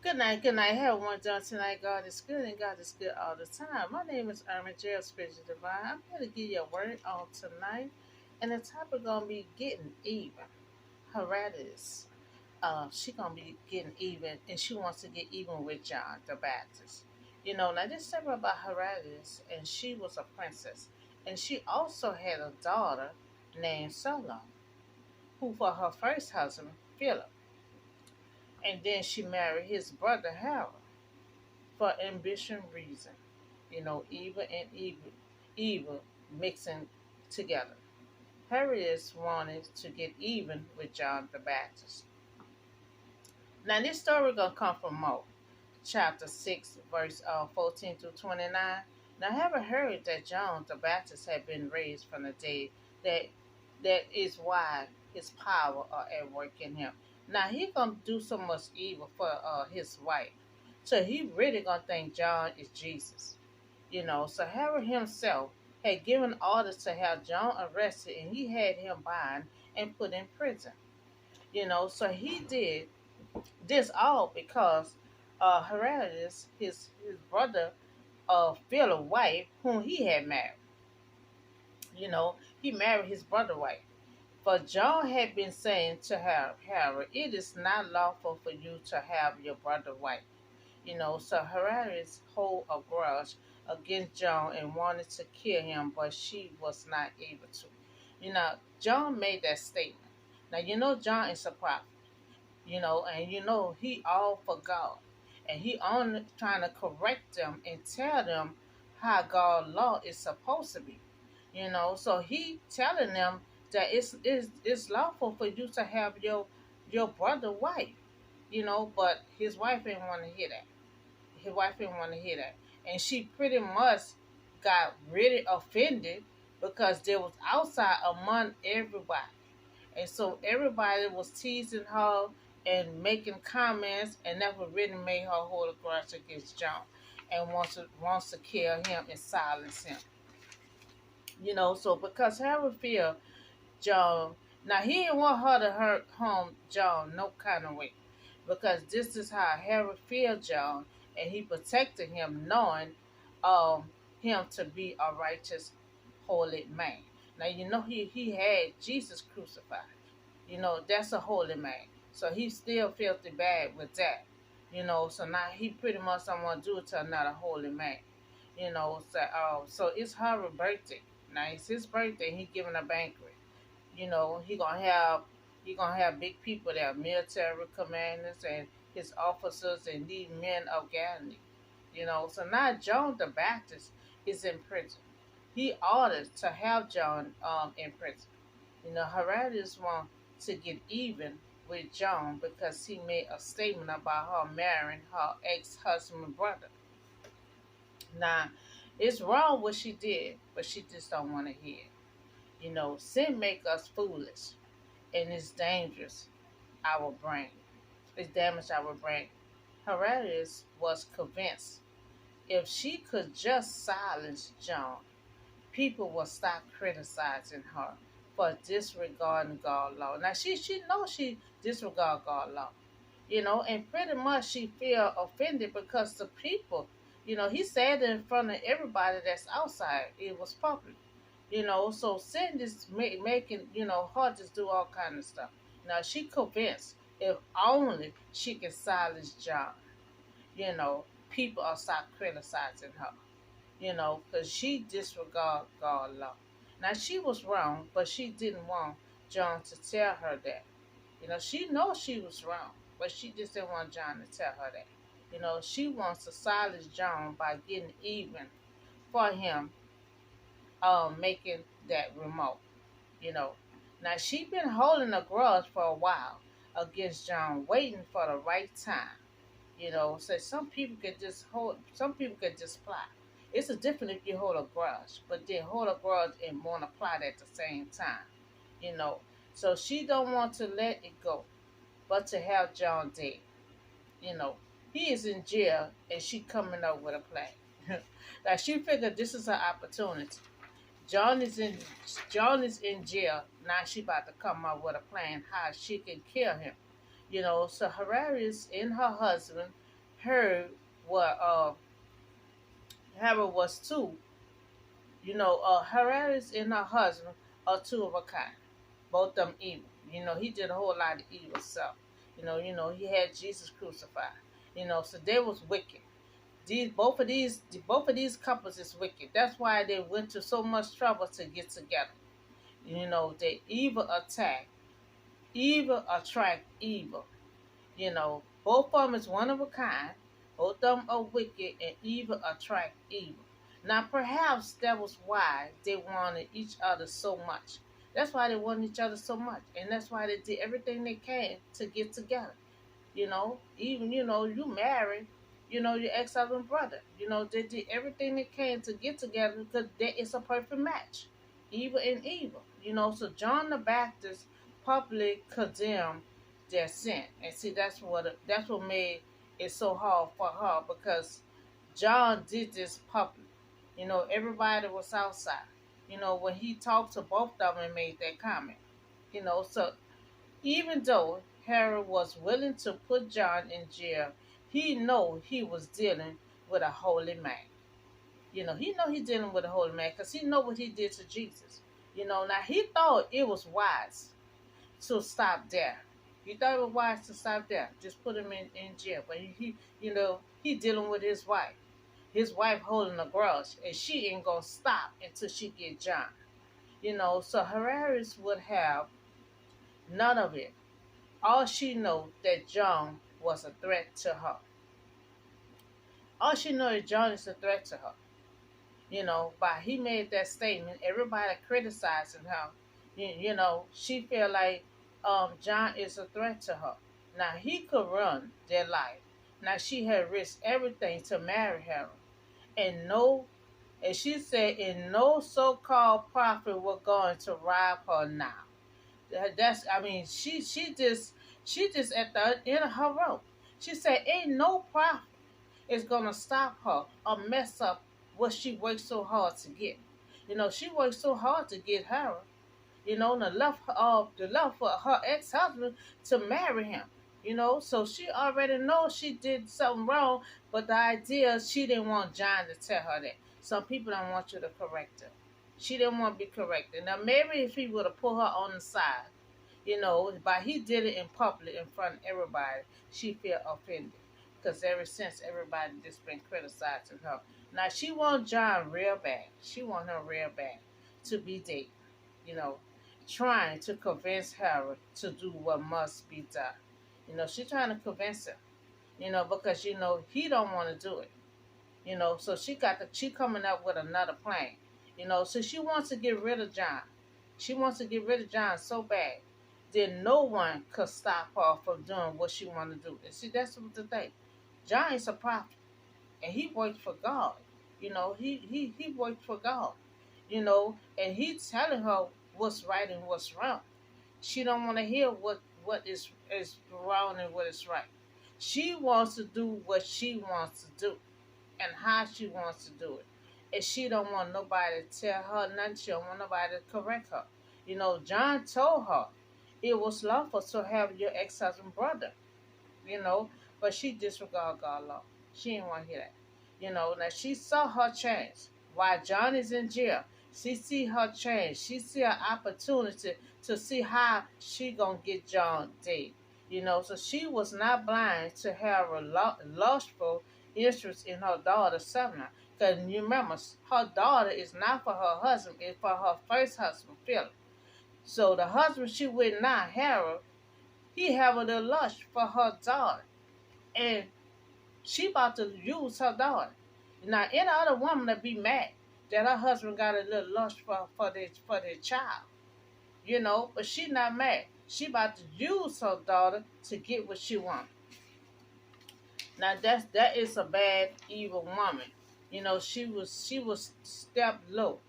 Good night. Have one done tonight. God is good and God is good all the time. My name is Irma Jail Spiritual Divine. I'm here to give you a word on tonight. And the topic gonna be getting even. Herodias. She gonna be getting even and she wants to get even with John the Baptist. Now this is about Herodias, and she was a princess. And she also had a daughter named Solomon, who for her first husband, Philip. And then she married his brother Harold for ambition reason. Evil and evil mixing together. Herodias wanted to get even with John the Baptist. Now this story gonna come from Mark, chapter 6, verse 14 through 29. Now have heard that John the Baptist had been raised from the dead. That that is why his power are at work in him. Now he gonna do so much evil for his wife. So he really gonna think John is Jesus. So Herod himself had given orders to have John arrested, and he had him bound and put in prison. So he did this all because Herodias, his brother, Philip's wife, whom he had married. He married his brother's wife. For John had been saying to Herod, it is not lawful for you to have your brother's wife. So Herodias hold a grudge against John and wanted to kill him, but she was not able to. John made that statement. Now, John is a prophet, and he all for God. And he only trying to correct them and tell them how God law is supposed to be. So he telling them that it's lawful for you to have your brother wife, but his wife didn't want to hear that. His wife didn't want to hear that. And she pretty much got really offended because they was outside among everybody. And so everybody was teasing her and making comments, and that would really made her hold a grudge against John and wants to kill him and silence him. So because Harold feared John, now he didn't want her to hurt harm John no kind of way, because this is how Harold feared John, and he protected him, knowing um, him to be a righteous, holy man. Now he had Jesus crucified. That's a holy man. So he still filthy bad with that. So now he pretty much don't want to do it to another holy man. So it's her birthday. Now it's his birthday. He giving a banquet. He gonna have big people there, military commanders and his officers and these men of Galilee. So now John the Baptist is in prison. He ordered to have John in prison. Herodias want to get even with John because he made a statement about her marrying her ex-husband brother. Now, it's wrong what she did, but she just don't want to hear. Sin make us foolish, and it's dangerous our brain. It's damaged our brain. Herodias was convinced if she could just silence John, people will stop criticizing her for disregarding God's law. Now she knows she disregard God's law, and pretty much she feel offended because the people, he said it in front of everybody that's outside. It was public, so sin is making, her just do all kind of stuff. Now she convinced if only she can silence John, people will stop criticizing her, because she disregard God's law. Now she was wrong, but she didn't want John to tell her that. She knows she was wrong, but she just didn't want John to tell her that. She wants to silence John by getting even for him, making that remote. You know. Now she been holding a grudge for a while against John, waiting for the right time. So some people can just hold, some people can just plot. It's a different if you hold a grudge, but then hold a grudge and want to plot at the same time. You know, so she don't want to let it go, but to have John dead. You know, he is in jail and she coming up with a plan. Like she figured this is her opportunity. John is in John is in jail. Now she about to come up with a plan how she can kill him. So Herodias and her husband, heard what Herod was too. Herodias and her husband are two of a kind. Both of them evil. He did a whole lot of evil stuff. He had Jesus crucified. So they was wicked. Both of these couples is wicked. That's why they went to so much trouble to get together. They evil attract evil. Both of them is one of a kind. Both of them are wicked, and evil attract evil. Now, perhaps that was why they wanted each other so much. That's why they wanted each other so much, and that's why they did everything they can to get together. Even you married, your ex-husband brother. They did everything they can to get together because it's a perfect match, evil and evil. So John the Baptist publicly condemned their sin, and see that's what made it so hard for her because John did this public. Everybody was outside. When he talked to both of them and made that comment. So even though Herod was willing to put John in jail, he know he was dealing with a holy man. He know he dealing with a holy man because he know what he did to Jesus. Now he thought it was wise to stop there. He thought it was wise to stop there. Just put him in jail. But he dealing with his wife. His wife holding a grudge, and she ain't gonna stop until she get John. So Herodias would have none of it. All she know that John was a threat to her. All she know is John is a threat to her. By he made that statement, everybody criticizing her. She feel like John is a threat to her. Now he could run their life. Now she had risked everything to marry him, and she said, and no so-called prophet were going to rob her now. That's I mean she just at the end of her rope. She said ain't no prophet is gonna stop her or mess up what she worked so hard to get. She worked so hard to get her. The love for her ex-husband to marry him. So she already knows she did something wrong, but the idea she didn't want John to tell her that. Some people don't want you to correct her. She didn't want to be corrected. Now maybe if he would have put her on the side, but he did it in public in front of everybody, she feel offended. Because ever since everybody just been criticizing her. Now she want John real bad. She want him real bad to be dating, you know, trying to convince Harold to do what must be done. She trying to convince him, because he don't want to do it. So she coming up with another plan. So she wants to get rid of John. She wants to get rid of John so bad that no one could stop her from doing what she want to do. And see, that's what the thing. John is a prophet, and he worked for God. He worked for God. And he's telling her what's right and what's wrong. She don't want to hear what is wrong and what is right. She wants to do what she wants to do and how she wants to do it. And she don't want nobody to tell her nothing. She don't want nobody to correct her. John told her it was lawful to have your ex-husband brother, you know, but she disregarded God's law. She didn't want to hear that. Now she saw her chance. While John is in jail, she see her chance. She see an opportunity to see how she gonna get John dead. So she was not blind to have a lustful interest in her daughter Savannah. Because you remember, her daughter is not for her husband, it's for her first husband, Philip. So the husband she with now, Harold, he have a little lust for her daughter. And she about to use her daughter. Now, any other woman would be mad that her husband got a little lust for their child. But she not mad. She about to use her daughter to get what she want. Now that is a bad, evil woman. She was step low,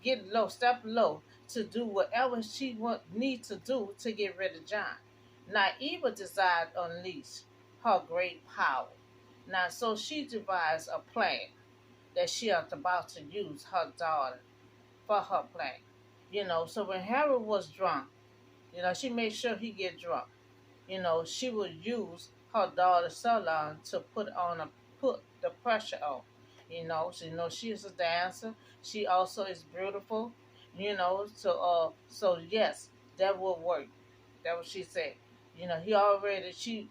get low, step low to do whatever she need to do to get rid of John. Now evil desired unleash her great power. Now so she devised a plan that she is about to use her daughter for her plan. So when Harold was drunk, she made sure he get drunk. She would use her daughter Solon to put the pressure on. So she's a dancer. She also is beautiful. So yes, that will work. That what she said. He already she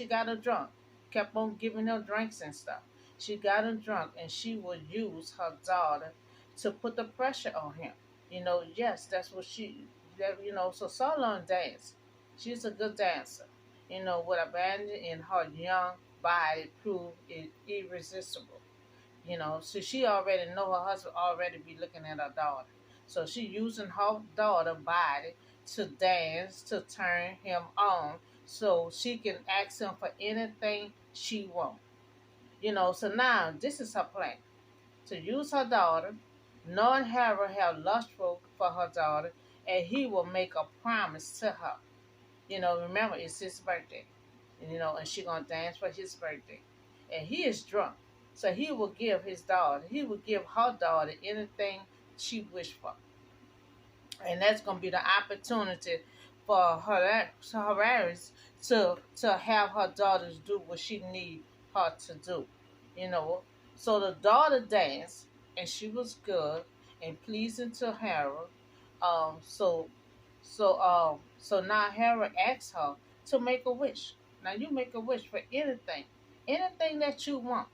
got her drunk. Kept on giving her drinks and stuff. She got him drunk, and she would use her daughter to put the pressure on him. Yes, that's what so Solon dance. She's a good dancer. With abandon in her young body proved irresistible. So she already know her husband already be looking at her daughter. So she using her daughter body to dance to turn him on so she can ask him for anything she want. So now this is her plan. To use her daughter, knowing Harold have lustful for her daughter, and he will make a promise to her. Remember it's his birthday. And she gonna dance for his birthday. And he is drunk. So he will give her daughter anything she wished for. And that's gonna be the opportunity for Herodias to have her daughters do what she need her to do. You know. So the daughter danced and she was good and pleasing to Harold. So now Harold asks her to make a wish. Now you make a wish for anything that you want.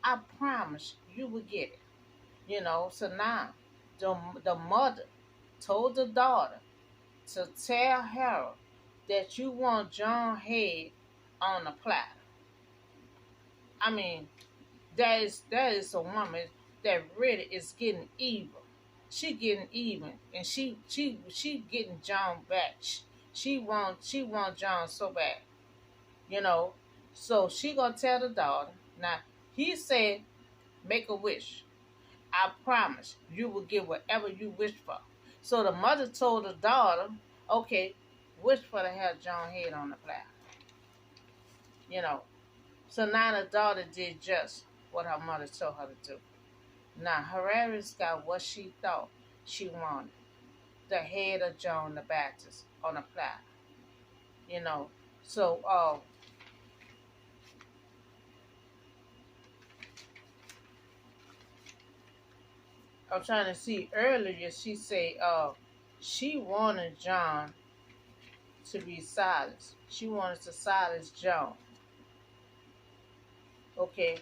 I promise you will get it. So now the mother told the daughter to tell Harold that you want John head on a platter. I mean, that is a woman that really is getting evil. She getting even, and she getting John back. She want John so bad, you know. So she gonna tell the daughter. Now he said, make a wish. I promise you will get whatever you wish for. So the mother told the daughter, okay, wish for to have John head on the platter. You know. So now the daughter did just what her mother told her to do. Now Herodias got what she thought she wanted. The head of John the Baptist on a platter. You know. So I'm trying to see earlier she said she wanted John to be silenced. She wanted to silence John. Okay.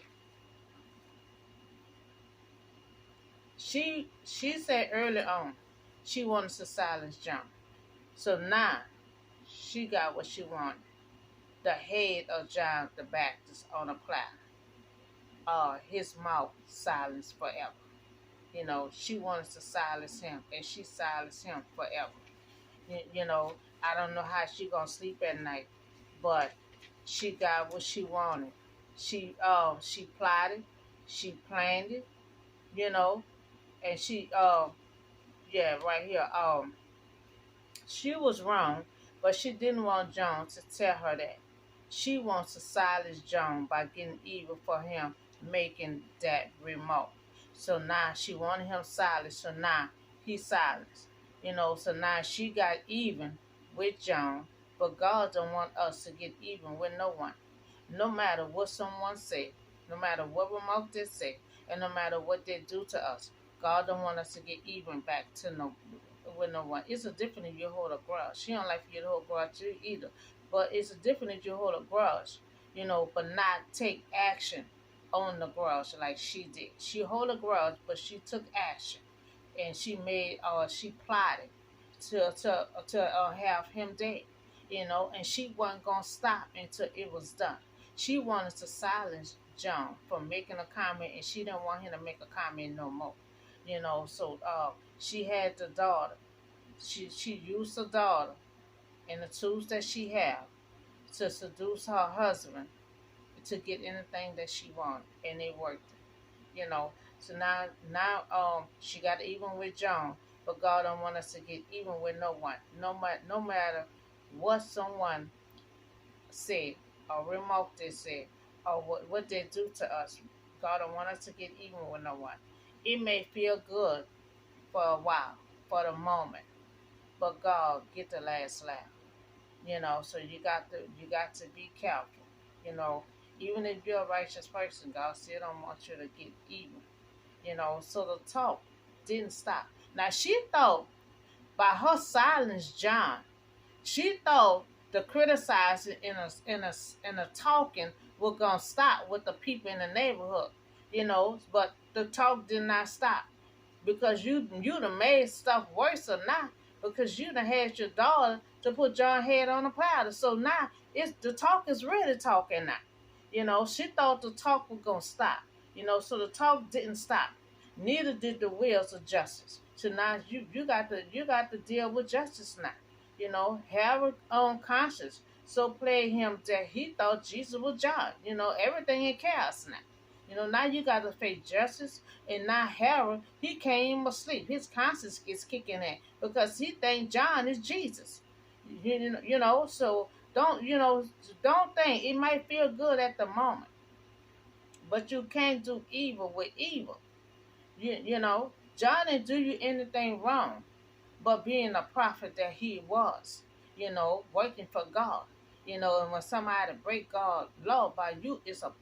She said early on she wanted to silence John. So now she got what she wanted. The head of John the Baptist on a platter. His mouth silenced forever. She wanted to silence him, and she silenced him forever. I don't know how she gonna sleep at night, but she got what she wanted. She plotted, she planned it, you know, and yeah, right here, she was wrong, but she didn't want John to tell her that. She wants to silence John by getting evil for him making that remark. So now she wanted him silenced, so now he's silenced. So now she got even with John, but God don't want us to get even with no one. No matter what someone say, no matter what remark they say, and no matter what they do to us, God don't want us to get even back to no with no one. It's a different if you hold a grudge. She don't like for you to hold a grudge either. But it's a different if you hold a grudge, but not take action on the grudge like she did. She hold a grudge, but she took action, and she plotted to have him dead, and she wasn't gonna stop until it was done. She wanted to silence John from making a comment, and she didn't want him to make a comment no more. So she had the daughter. She used the daughter and the tools that she had to seduce her husband to get anything that she wanted, and it worked. So now she got even with John, but God don't want us to get even with no one. No matter what someone said or remark they said or what they do to us, God don't want us to get even with no one. It may feel good for a while, for the moment, but God get the last laugh. So you got to be careful. You know, even if you're a righteous person, God still don't want you to get even. You know, so the talk didn't stop. Now she thought by her silence, John, she thought the criticizing and a talking was gonna stop with the people in the neighborhood, you know. But the talk did not stop because you done made stuff worse or not because you done had your daughter to put John head on a platter. So now it's the talk is really talking now. You know, she thought the talk was gonna stop. You know, so the talk didn't stop. Neither did the wheels of justice. So now you got to deal with justice now. You know, Herod own conscience so played him that he thought Jesus was John. You know, everything in chaos now. You know, now you got to face justice, and now Herod, he can't even sleep. His conscience gets kicking in because he think John is Jesus. You know, so don't think it might feel good at the moment, but you can't do evil with evil. You know, John didn't do you anything wrong, but being a prophet that he was, working for God, and when somebody break God's law by you is a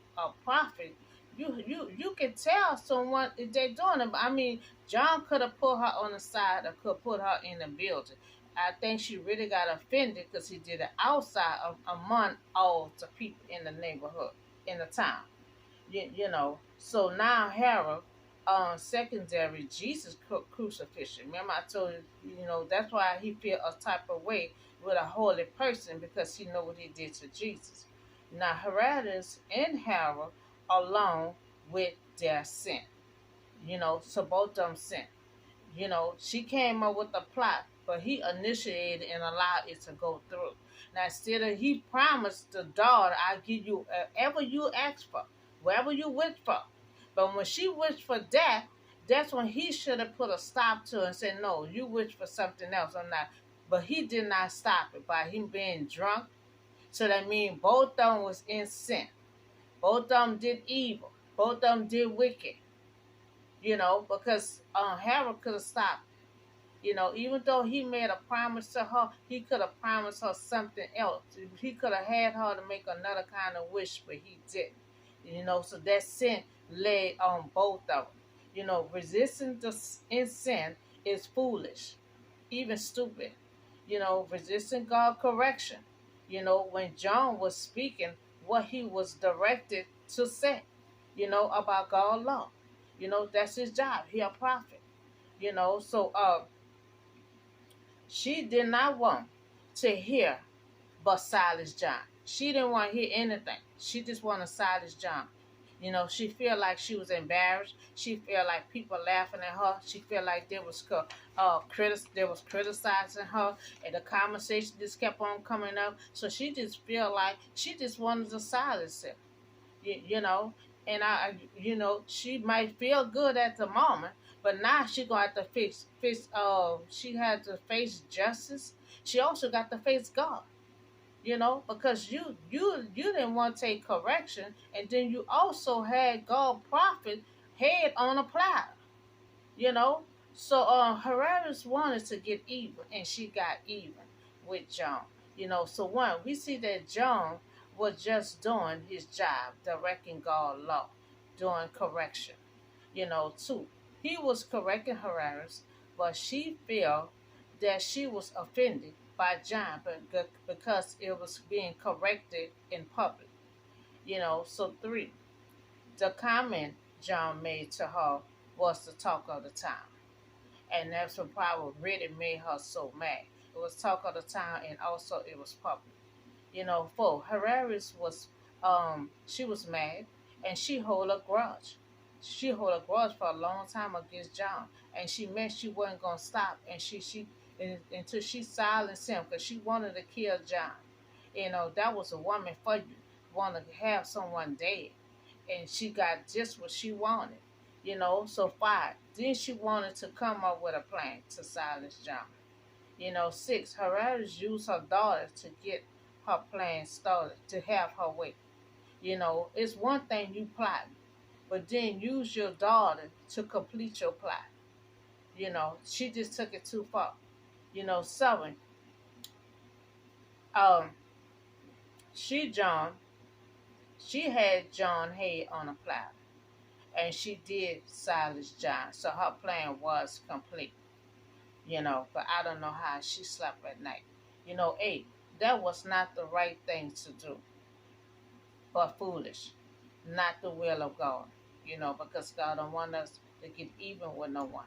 prophet, you can tell someone if they're doing it. I mean, John could have put her on the side or could put her in the building. I think she really got offended because he did it outside among all the people in the neighborhood, in the town. So now Harold, secondary Jesus crucifixion. Remember I told you, that's why he feel a type of way with a holy person because he know what he did to Jesus. Now Herodias and Harold along with their sin. So both of them sin. She came up with a plot, but he initiated and allowed it to go through. Now, instead of he promised the daughter, "I give you whatever you ask for, whatever you wish for." But when she wished for death, that's when he should have put a stop to it and said, "No, you wish for something else. I'm not." But he did not stop it by him being drunk. So that means both of them was in sin. Both of them did evil. Both of them did wicked. Because Harold could have stopped. Even though he made a promise to her, he could have promised her something else. He could have had her to make another kind of wish, but he didn't. So that sin lay on both of them. Resisting in sin is foolish, even stupid. Resisting God correction. When John was speaking what he was directed to say, about God's law. That's his job. He a prophet. So she did not want to hear but silence John. She didn't want to hear anything. She just wanted to silence John. She felt like she was embarrassed. She felt like people laughing at her. She felt like they was criticizing her, and the conversation just kept on coming up. So she just felt like she just wanted to silence him. You know, and she might feel good at the moment, but now she gonna have to face. She had to face justice. She also got to face God. Because you didn't want to take correction, and then you also had God prophet head on a platter. You know, so Herodias wanted to get even, and she got even with John. So one, we see that John was just doing his job, directing God's law, doing correction. Two, he was correcting Herodias, but she felt that she was offended by John, but because it was being corrected in public. So three, the comment John made to her was the talk of the town. And that's what probably really made her so mad. It was talk of the town, and also it was public. For Herodias was, she was mad, and she hold a grudge. She hold a grudge for a long time against John, and she meant she wasn't gonna stop, and until she silenced him because she wanted to kill John. That was a woman for you, wanted to have someone dead, and she got just what she wanted. So five. Then she wanted to come up with a plan to silence John. Six. Herodias used her daughter to get her plan started, to have her way. It's one thing you plot, but then use your daughter to complete your plot. She just took it too far. Seven. Um, she John She had John head on a platter, and she did silence John, so her plan was complete. But I don't know how she slept at night. Hey, that was not the right thing to do, but foolish, not the will of God. Because God don't want us to get even with no one.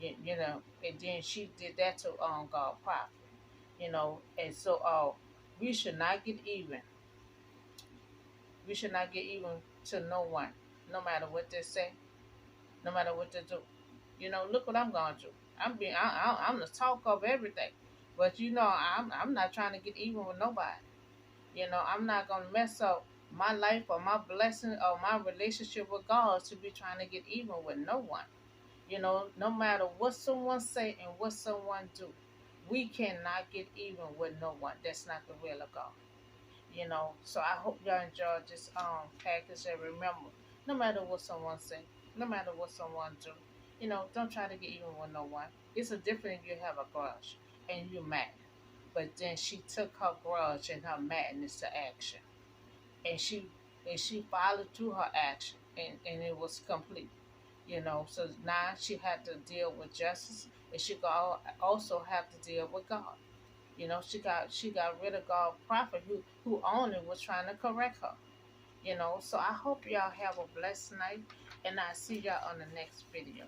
And then she did that to God prophet. And so we should not get even. We should not get even to no one, no matter what they say, no matter what they do. Look what I'm going through. I'm the talk of everything, but I'm not trying to get even with nobody. I'm not gonna mess up my life or my blessing or my relationship with God to be trying to get even with no one. No matter what someone say and what someone do, we cannot get even with no one. That's not the will of God. So I hope y'all enjoyed this package, and remember, no matter what someone say, no matter what someone do, don't try to get even with no one. It's a different if you have a grudge and you're mad. But then she took her grudge and her madness to action. And she followed through her action, and it was complete. So now she had to deal with justice, and she also have to deal with God. She got rid of God prophet who only was trying to correct her. So I hope y'all have a blessed night, and I see y'all on the next video.